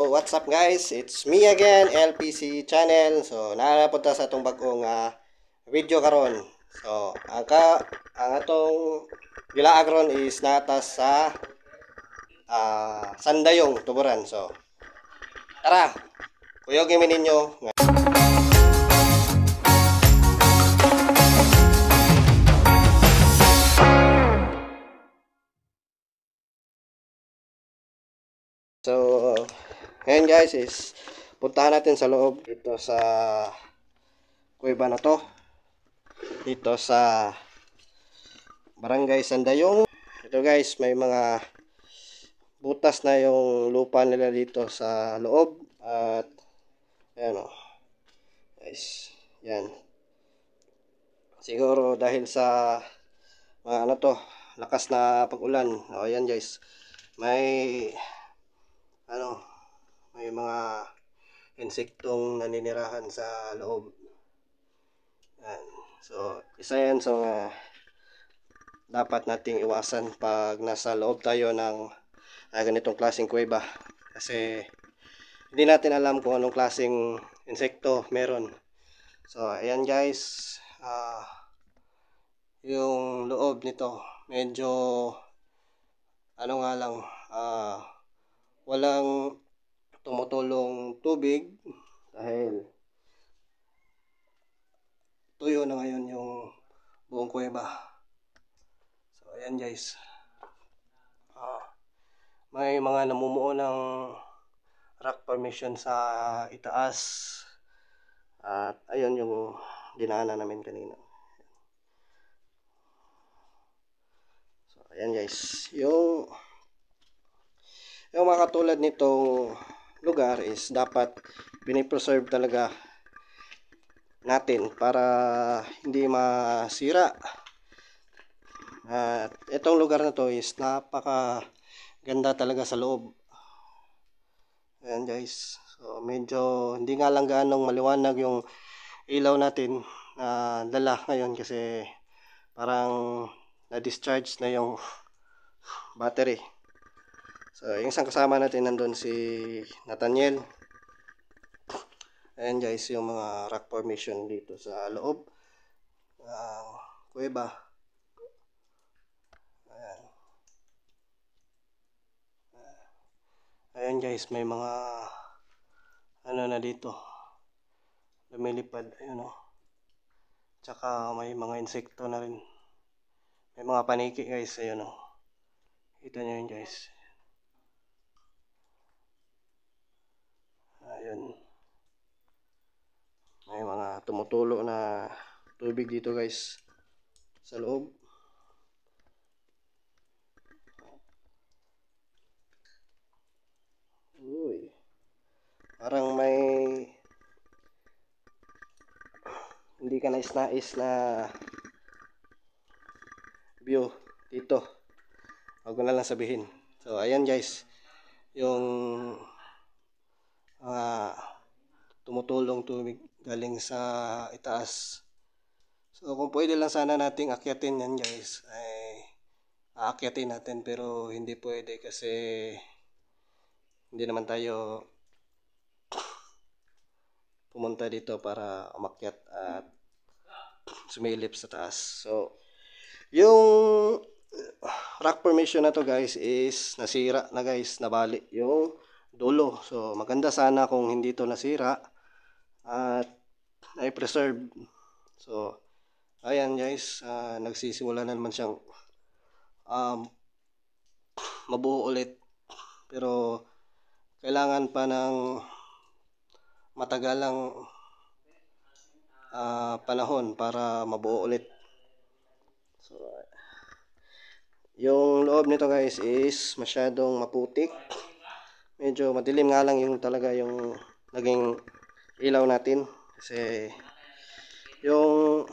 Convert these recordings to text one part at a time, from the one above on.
what's up guys? It's me again, LPC channel. So, narapunta sa atong bagong video karon. So, ang atong gilaag ron is natas sa Sandayong, Tuburan. So, tara, kuyogin mi ninyo. So, ngayon guys is puntahan natin sa loob dito sa kuweba na to. Dito sa Barangay Sandayong. Ito guys, may mga butas na yung lupa nila dito sa loob. At ayan o. Guys, yan. Siguro dahil sa mga ano to, lakas na pag-ulan. O yan guys. May mga insektong naninirahan sa loob. Yan. So, isa yan sa dapat nating iwasan pag nasa loob tayo ng ganitong klaseng kuweba. Kasi hindi natin alam kung anong klaseng insekto meron. So, ayan guys. Yung loob nito, medyo walang tumutulong tubig dahil tuyo na ngayon yung buong kuweba. So ayan guys, may mga namumuo ng rock formation sa itaas at ayun yung dinaanan namin kanina. So ayan guys, yung mga katulad nitong lugar is dapat binipreserve talaga natin para hindi masira. At itong lugar na to is napaka ganda talaga sa loob. Ayan guys, so medyo hindi nga lang ganong maliwanag yung ilaw natin na dala ngayon kasi parang na-discharge na yung battery. So, yung isang kasama natin nandun si Nathaniel. Ayan guys, yung mga rock formation dito sa loob ng kuweba. Ayan. Ayan guys, may mga na dito. Lumilipad, ayun o. Tsaka may mga insekto na rin. May mga paniki guys, ayun o. Kita nyo yun guys. Ayun. May mga tumutulo na tubig dito guys sa loob. Uy. Parang may hindi ka nais na view dito. Huwag ko na lang sabihin. So ayan guys, yung tumutulong tubig galing sa itaas. So kung pwede lang sana nating akyatin yan guys, ay aakyatin natin, pero hindi pwede kasi hindi naman tayo pumunta dito para umakyat at sumilip sa taas. So yung rock formation na to guys is nasira na guys, nabali yung dulo. So maganda sana kung hindi to nasira at na-preserve. So ayan guys, nagsisimula na naman siyang mabuo ulit, pero kailangan pa ng matagalang panahon para mabuo ulit. So yung loob nito guys is masyadong maputik. Medyo madilim nga lang yung talaga yung naging ilaw natin kasi yung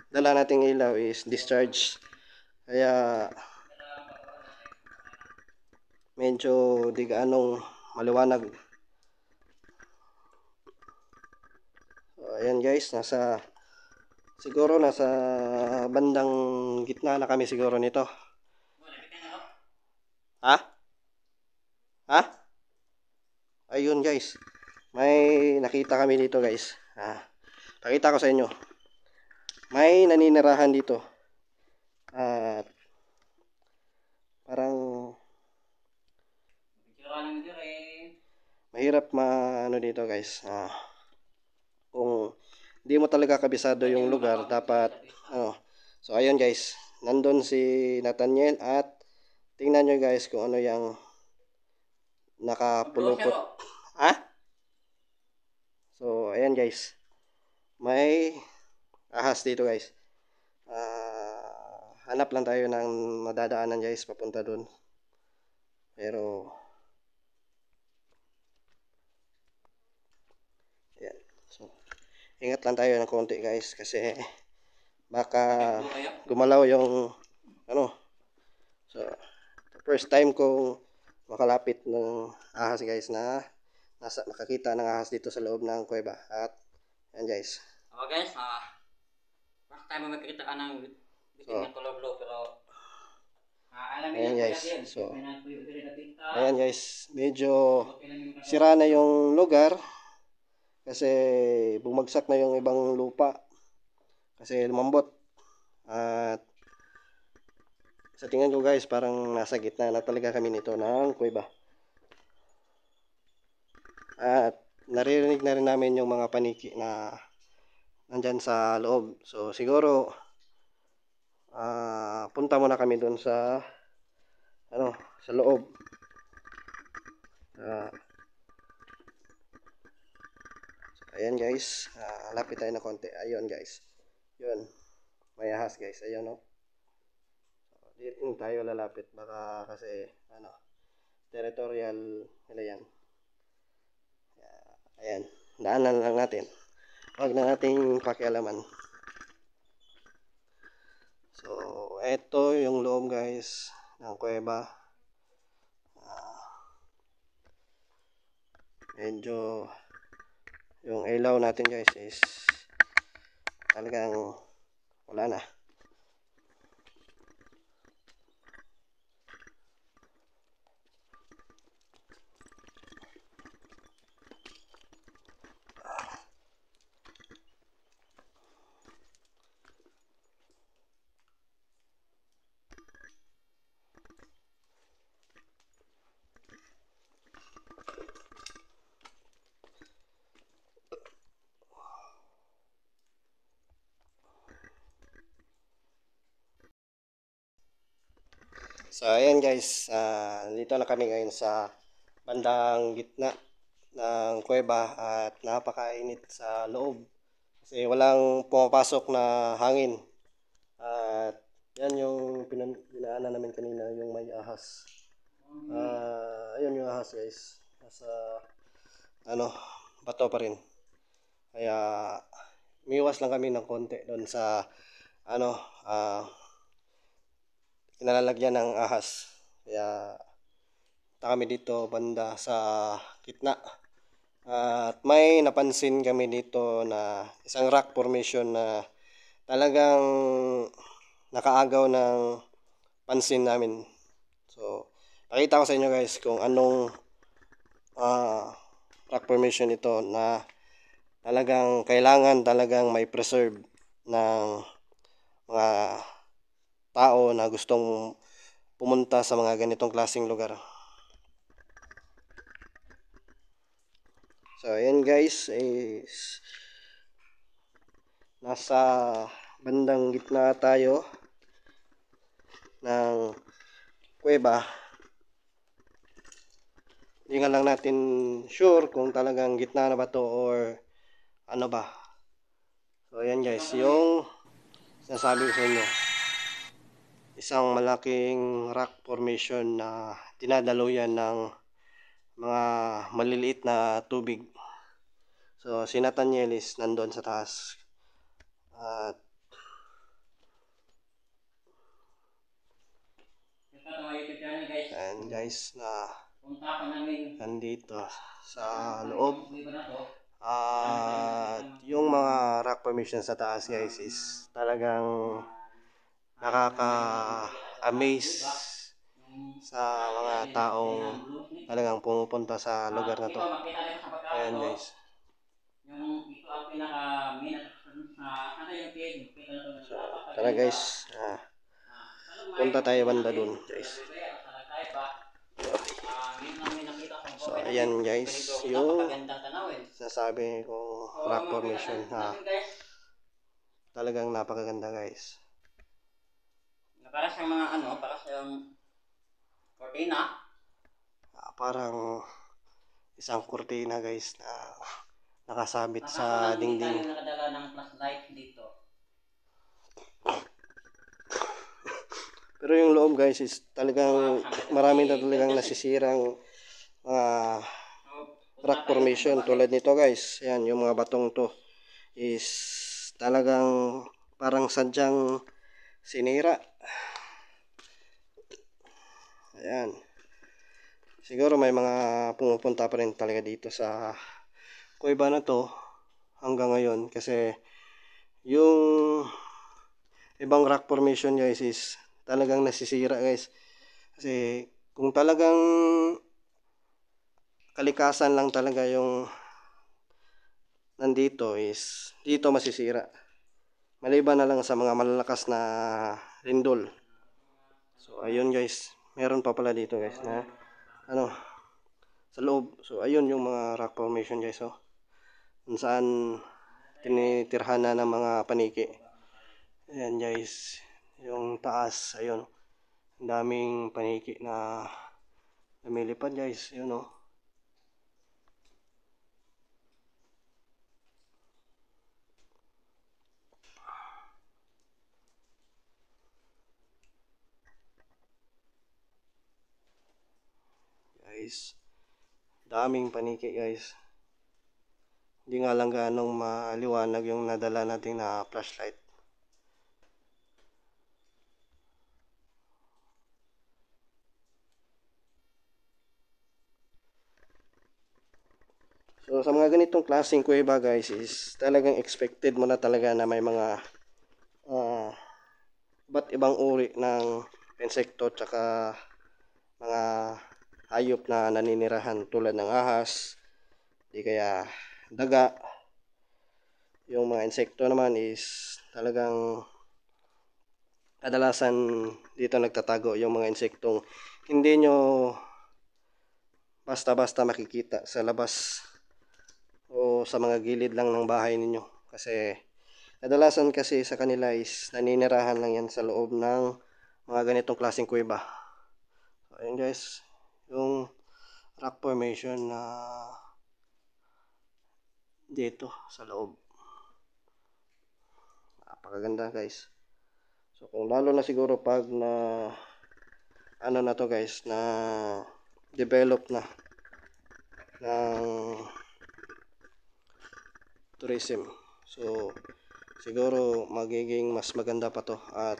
dala nating ilaw is discharge, kaya medyo di gaanong maliwanag. So, ayan guys, siguro nasa bandang gitna na kami siguro nito. Ha? ayun guys, may nakita kami dito guys. Pakita ko sa inyo. May naninirahan dito. At parang mahirap ano dito guys. Kung hindi mo talaga kabisado yung lugar, dapat So ayun guys, nandun si Nathaniel at tingnan nyo guys kung ano yung nakapulupot. So ayan guys, may ahas dito guys. Hanap lang tayo ng madadaanan guys papunta dun. Pero ayan. So ingat lang tayo ng konti guys kasi baka gumalaw yung So first time kong makalapit ng ahas guys na nakakita ng ahas dito sa loob ng kuweba. At yan guys. Guys, first time mo makikita ka ng bitin ng color blue pero ayan guys. So ayan guys, medyo sira na yung lugar kasi bumagsak na yung ibang lupa kasi lumambot. At sa tingin ko guys, parang nasa gitna na talaga kami nito ng kuweba. At naririnig na rin namin yung mga paniki na nandyan sa loob. So siguro punta muna kami dun sa sa loob. So, ayan guys, lapit tayo na konti. Ayun guys, yun, may ahas guys. Ayun so, dito tayo lalapit baka kasi territorial nila yan. Ayan, daanan lang natin, wag na nating pakialaman. So eto yung loob guys ng kuweba. Medyo yung ilaw natin guys is talagang wala na. So ayan guys, dito na kami ngayon sa bandang gitna ng kuweba at napakainit sa loob kasi walang pumapasok na hangin. At yan yung dinaanan namin kanina, yung may ahas. Ayun yung ahas guys, nasa bato pa rin. Kaya umiwas lang kami ng konti doon sa kinalalagyan ng ahas. Kaya kami dito banda sa gitna. At may napansin kami dito na isang rock formation na talagang nakaagaw ng pansin namin. So pakita ko sa inyo guys kung anong rock formation ito na talagang kailangan talagang may preserve ng mga tao na gustong pumunta sa mga ganitong klaseng lugar. So ayan guys, is nasa bandang gitna tayo ng kuweba. Hindi nga lang natin sure kung talagang gitna na ba to or ano ba. So ayan guys, yung sinasabi ko sa inyo, isang malaking rock formation na dinadaluyan ng mga maliliit na tubig. So si Nathaniel is nandun sa taas. At and guys na nandito sa loob. At yung mga rock formation sa taas guys is talagang nakaka-amaze sa mga taong talagang pumupunta sa lugar na to. Makita rin sa pagkakao. Ayan guys. Yung ito ang pinaka-main sa ano yung page. So, tara guys. Punta tayo banda dun guys. So ayan guys. Yung sasabi ko rock formation. Talagang napakaganda guys. Para sa mga ano, para sa yung cortina. Parang isang kurtina guys na nakasabit sa dingding. Tayo nakadala ng flashlight dito. Pero yung loob guys is talagang marami na talagang nasisirang rock formation tulad nito guys. Ayan yung mga batong to is talagang parang sadyang sinira. Ayan. Siguro may mga pumupunta pa rin talaga dito sa kuweba na to hanggang ngayon kasi yung ibang rock formation guys is talagang nasisira guys. Kasi kung talagang kalikasan lang talaga yung nandito is dito masisira. Maliban na lang sa mga malalakas na lindol. So ayun guys, meron pa pala dito guys na ano sa loob. So ayun yung mga rock formation guys, oh. Kung saan tinitirhan na ng mga paniki. Ayan guys, yung taas, ayun. Ang daming paniki na lumilipad guys, yun oh. Guys, daming paniki guys. Hindi nga lang ganong maliwanag yung nadala natin na flashlight. So sa mga ganitong klaseng kuweba guys is talagang expected mo na talaga na may mga iba't ibang uri ng insekto tsaka mga hayop na naninirahan tulad ng ahas, di kaya daga. Yung mga insekto naman is talagang kadalasan dito nagtatago yung mga insektong hindi nyo basta-basta makikita sa labas o sa mga gilid lang ng bahay ninyo. Kasi kadalasan kasi sa kanila is naninirahan lang yan sa loob ng mga ganitong klaseng kuweba. So ayun guys, yung rock formation na dito sa loob. Napakaganda guys. So kung lalo na siguro pag na ano na to guys, na develop na ng tourism. So siguro magiging mas maganda pa to at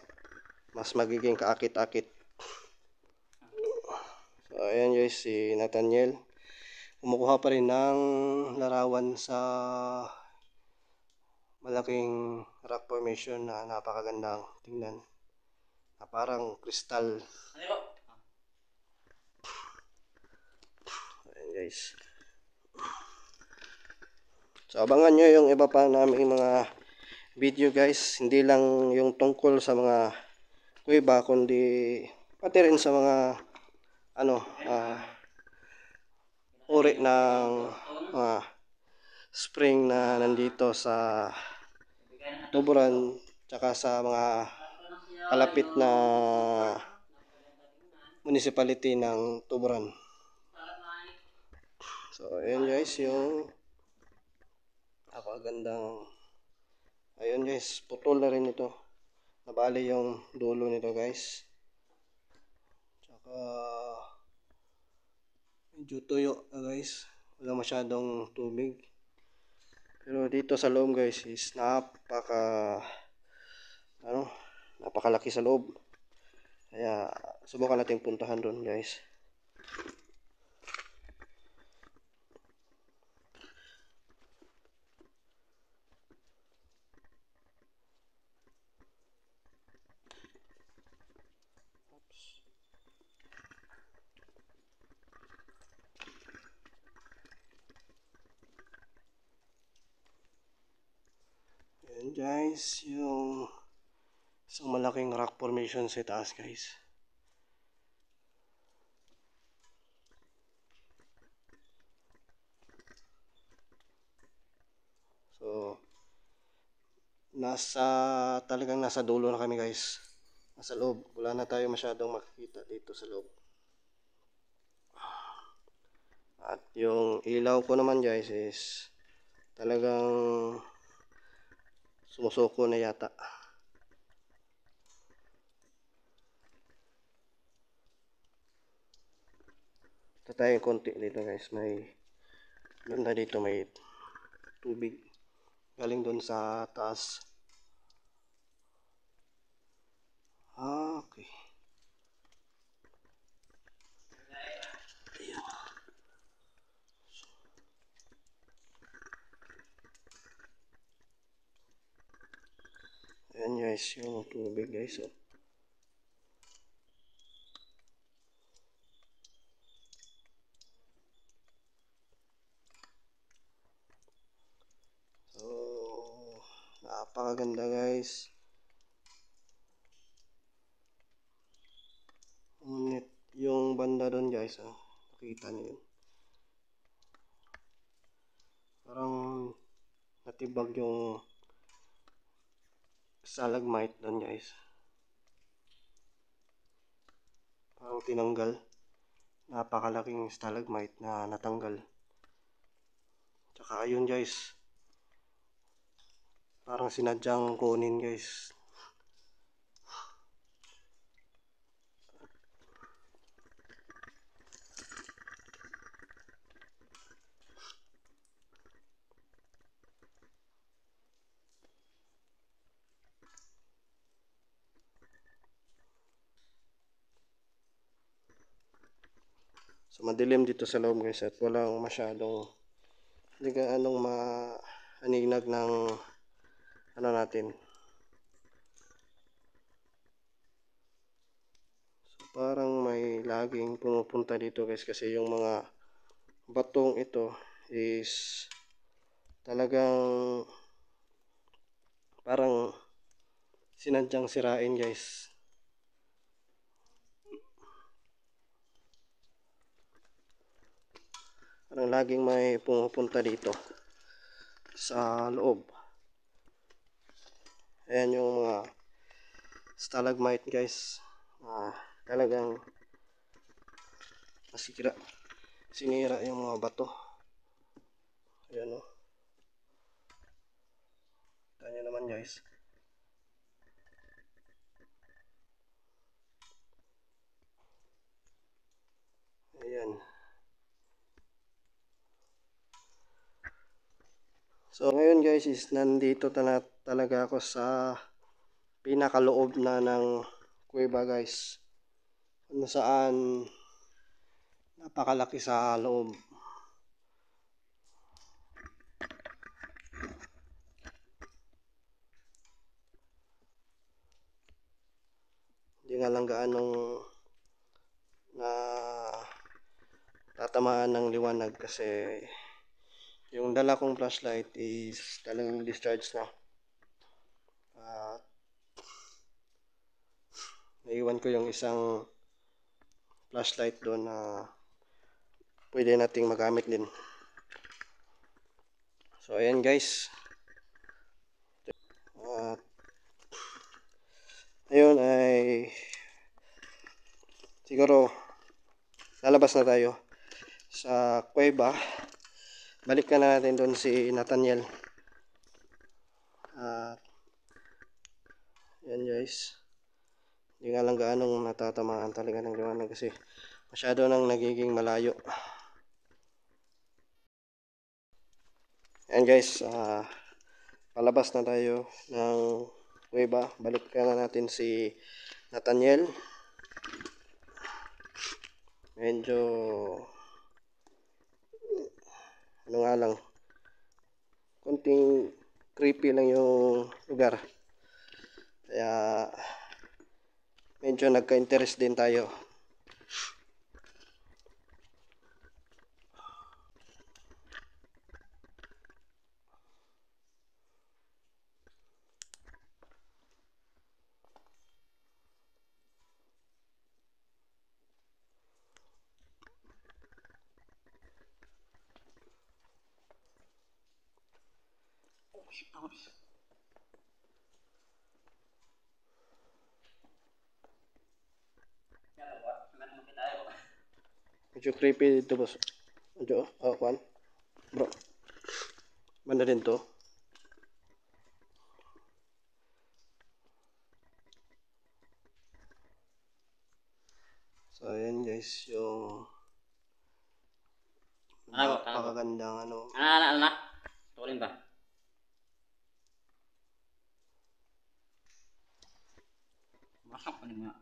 mas magiging kaakit-akit. So ayan guys, si Nathaniel kumukuha pa rin ng larawan sa malaking rock formation na napakagandang tingnan, na parang kristal. Ayan guys. So abangan nyo yung iba pa naming mga video guys, hindi lang yung tungkol sa mga kuweba kundi pati rin sa mga ano uri ng spring na nandito sa Tuburan tsaka sa mga kalapit na municipality ng Tuburan. So ayan guys, yung napakagandang, ayun guys, putol na rin ito, nabali yung dulo nito guys, tsaka medyo tuyo na guys, wala masyadong tubig. Pero dito sa loob guys is napakalaki sa loob, kaya subukan natin puntahan doon guys. guys, yung isang malaking rock formation sa taas guys. So, talagang nasa dulo na kami guys. Nasa loob. Wala na tayo masyadong makikita dito sa loob. At yung ilaw ko naman guys is talagang sumusuko na yata. Ito tayo konti dito guys. May ganda dito, may tubig galing doon sa taas. Okay. Ayan guys, yung tubig guys. Oh. So, napakaganda guys. Ngunit yung banda doon guys, oh, nakita niyo yun. Parang natibag yung stalagmite doon guys. Parang tinanggal. Napakalaking stalagmite na natanggal. Tsaka ayun guys. Parang sinadyang kunin guys. So madilim dito sa loob guys at walang masyadong hindi ka anong maaninag ng ano natin. So parang may laging pumupunta dito guys kasi yung mga batong ito is talagang parang sinadyang sirain guys. Parang laging may pumupunta dito sa loob. Ayan yung mga stalagmite guys. Talagang sinira yung mga bato. Ayan o. Ito nyo naman guys. Ayan. So ngayon guys is nandito talaga ako sa pinakaloob na ng kuweba guys. Kung saan napakalaki sa loob. Hindi nga lang gaanong na tatamaan ng liwanag kasi yung dala kong flashlight is talagang discharge na. Naiwan ko yung isang flashlight doon na pwede nating magamit din. So ayan guys. Ayun ay siguro lalabas na tayo sa kuweba. Balik na natin doon si Nathaniel. Yan guys. Hindi nga lang gaanong natatamaan talaga ng liwanag kasi masyado nang nagiging malayo. Yan guys. Palabas na tayo ng kuweba. Balik na natin si Nathaniel. Medyo ano nga lang, konting creepy lang yung lugar. Kaya medyo nagka-interest din tayo. Medyo creepy dito boss. Medyo, kwan. Bro. Banda din to. So ayan guys, yung napakagandang ano. Na? Tuloy ba? Masak pa rin nga.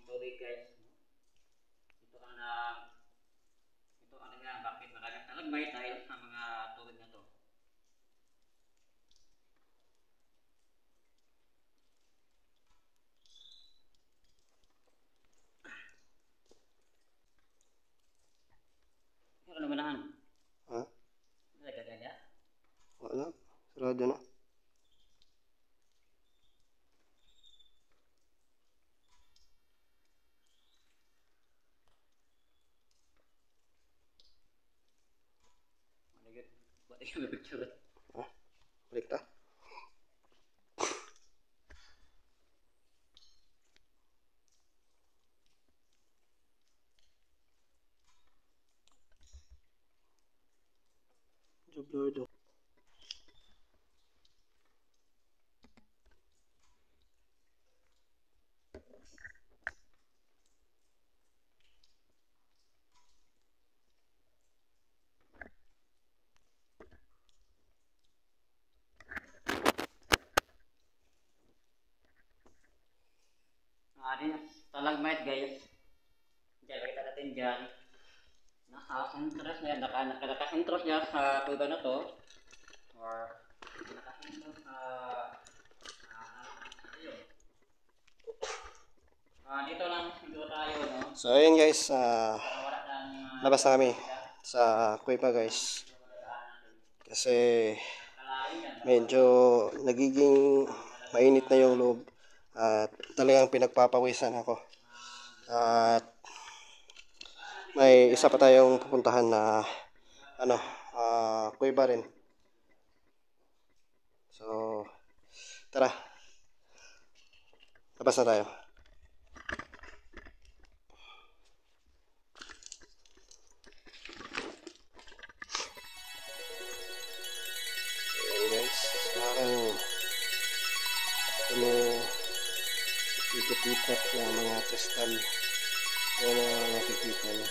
Tubig guys. Ito ang nga bakit maraming talagmay dahil sa mga tubig na to. Ano naman nahan? Ha? Nagaganda? Wala. Sarado na. Buat yung picture. Ha? Balik ta. Blur do. Ini stalagmite guys. Diyan, kita natin dyan. Nakasentros niya, nakasentros niya sa kuba na to. Or nakasentros sa ayun. Dito lang siguro tayo, no? So ayun guys, Wala nang labas na kami sa kuweba guys. Kasi medyo nagiging mainit na yung loob. At talagang pinagpapawisan ako. At may isa pa tayong pupuntahan na ano, kuweba rin. So tara. Labas na tayo. Ayan guys, parang ikot-ikot na mga kristal. Yan ang nakikita niyo.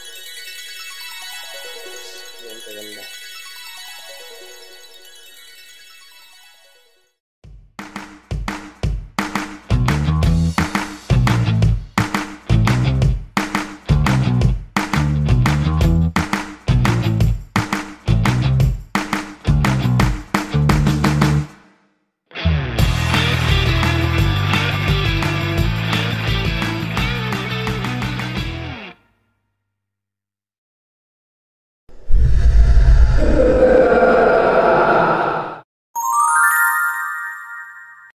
Yan kaganda.